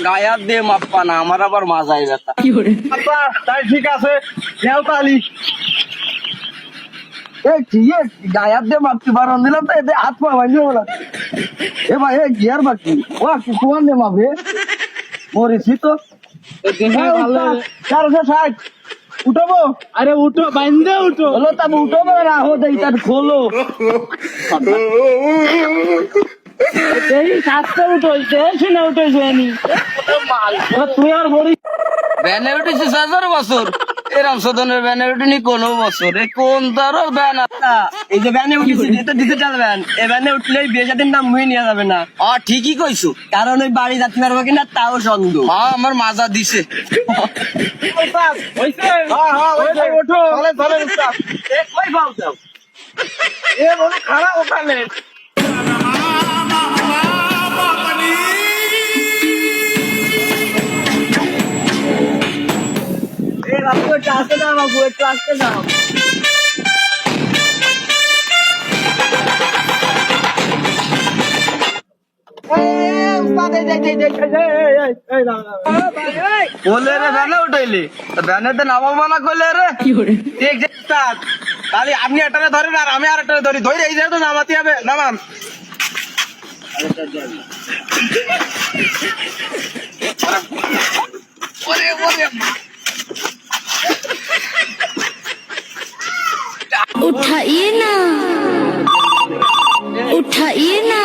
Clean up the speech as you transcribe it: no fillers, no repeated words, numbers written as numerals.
গায়াত দিয়ে মাপ্পা না, আমার আবার মাজাই ব্যথা। আচ্ছা তাই ঠিক আছে, যাও তালি। ঠিক আছে, গায়াত দিয়ে মাপতে পারন দিলাম তো, এতে হাত পা ভাঙিয়ে বলা। এ ভাই এ গিয়ার বাকি ও কুকুয়ার নে মাপে মরেছি তো। চারশো ষাট উঠাবো। আরে উঠো, বাইন্দে উঠো। হলো তা উঠাবো না, হো দেই তার খোলো। এই সাতটা উঠোইছে, শুনে উঠেছে নি তুই আর বড়ি ভ্যানে উঠেছি 4 বছর, এরম সদনের ভ্যানে উঠিনি কোনো বছর। এ কোন ধরনের ভ্যান? এই যে ভ্যানে উঠেছি এটা ডিজিটাল ভ্যান, এই ভ্যানে উঠলে বিয়ে শাদীর নাম মুই নিয়ে যাবে না। ঠিকই কইছো, কারণ ওই বাড়ি যাতে পারবো কিনা তাও সন্দেহ। আমার মাজা দিছে। হইছে। ওঠো চলে উস্তাদ। কই পাও যাও এ বলো খারাপ ওখানে। এ বাবু একটু আসতে দাও, বাবু একটু আসতে দাও। বলে রে ভ্যানে উঠাইলি, ভ্যানেতে নামা মানা করলে রে। ঠিক যে উস্তাদ, তাহলে আপনি একটারে ধরেন আর আমি আর একটারে ধরি, ধরে এই জায়গায় তো নামাতে হবে। নামান। उठाइए ना, उठाइए ना।